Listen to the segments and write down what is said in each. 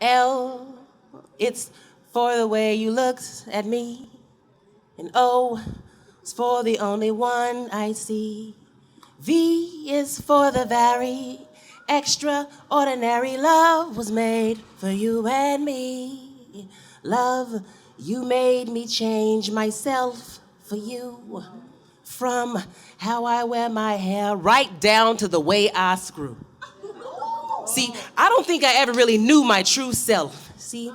L, it's for the way you looked at me. And O, it's for the only one I see. V is for the very extraordinary love was made for you and me. Love, you made me change myself for you. From how I wear my hair right down to the way I screw. See, I don't think I ever really knew my true self. See,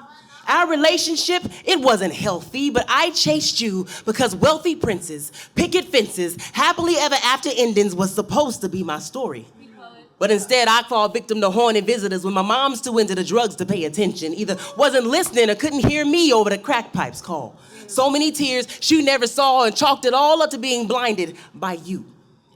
our relationship, it wasn't healthy, but I chased you because wealthy princes, picket fences, happily ever after endings was supposed to be my story. But instead, I fall victim to horny visitors when my mom's too into the drugs to pay attention, either wasn't listening or couldn't hear me over the crack pipes call. So many tears she never saw and chalked it all up to being blinded by you.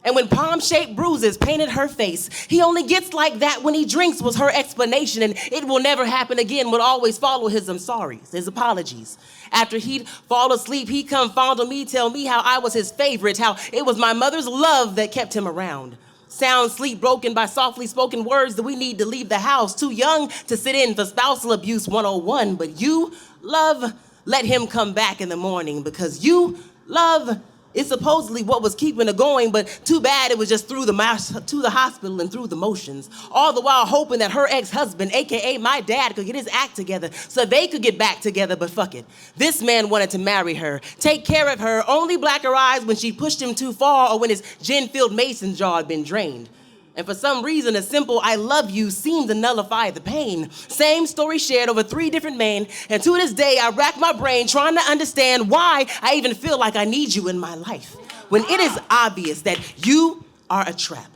And when palm-shaped bruises painted her face, he only gets like that when he drinks was her explanation, and it will never happen again would always follow his I'm sorries, his apologies. After he'd fall asleep, he'd come fondle me, tell me how I was his favorite, how it was my mother's love that kept him around. Sound sleep broken by softly spoken words that we need to leave the house, too young to sit in for spousal abuse 101, but you, love, let him come back in the morning because you, love, is supposedly what was keeping her going, but too bad it was just through to the hospital and through the motions. All the while hoping that her ex-husband, AKA my dad, could get his act together so they could get back together, but fuck it. This man wanted to marry her, take care of her, only black her eyes when she pushed him too far or when his gin-filled mason jar had been drained. And for some reason, a simple I love you seemed to nullify the pain. Same story shared over 3 different men, and to this day, I rack my brain trying to understand why I even feel like I need you in my life. When it is obvious that you are a trap.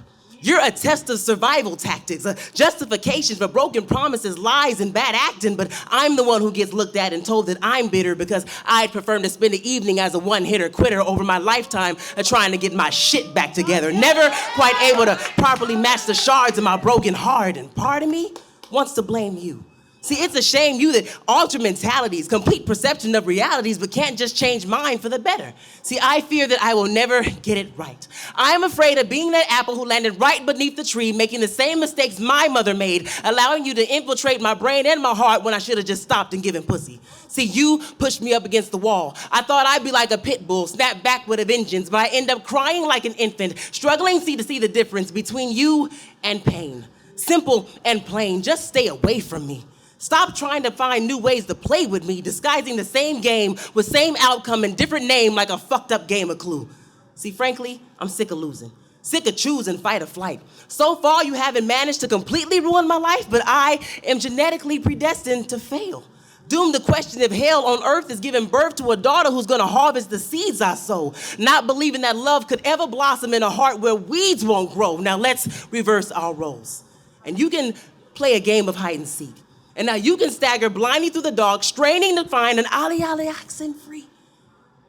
You're a test of survival tactics, a justification for broken promises, lies, and bad acting, but I'm the one who gets looked at and told that I'm bitter because I'd prefer to spend the evening as a one-hitter quitter over my lifetime of trying to get my shit back together, never quite able to properly match the shards of my broken heart, and part of me wants to blame you. See, it's a shame you that alter mentalities, complete perception of realities, but can't just change mine for the better. See, I fear that I will never get it right. I am afraid of being that apple who landed right beneath the tree, making the same mistakes my mother made, allowing you to infiltrate my brain and my heart when I should have just stopped and given pussy. See, you pushed me up against the wall. I thought I'd be like a pit bull, snap back with a vengeance, but I end up crying like an infant, struggling to see the difference between you and pain. Simple and plain, just stay away from me. Stop trying to find new ways to play with me, disguising the same game with same outcome and different name like a fucked up game of Clue. See, frankly, I'm sick of losing. Sick of choosing fight or flight. So far, you haven't managed to completely ruin my life, but I am genetically predestined to fail. Doomed to question if hell on earth is giving birth to a daughter who's gonna harvest the seeds I sow. Not believing that love could ever blossom in a heart where weeds won't grow. Now let's reverse our roles. And you can play a game of hide and seek. And now you can stagger blindly through the dark, straining to find an ollie oxen free.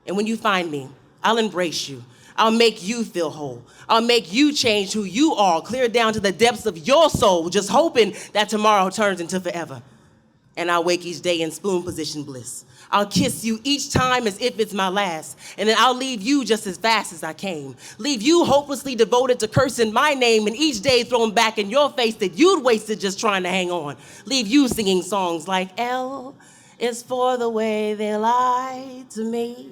And when you find me, I'll embrace you. I'll make you feel whole. I'll make you change who you are, clear down to the depths of your soul, just hoping that tomorrow turns into forever. And I'll wake each day in spoon position bliss. I'll kiss you each time as if it's my last. And then I'll leave you just as fast as I came. Leave you hopelessly devoted to cursing my name and each day thrown back in your face that you'd wasted just trying to hang on. Leave you singing songs like L is for the way they lied to me.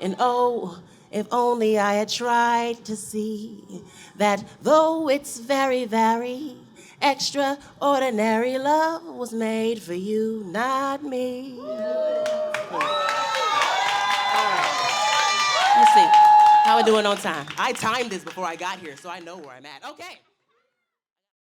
And oh, if only I had tried to see that though it's very, very extraordinary, love was made for you, not me. Let me see. How we doing on time? I timed this before I got here, so I know where I'm at. Okay.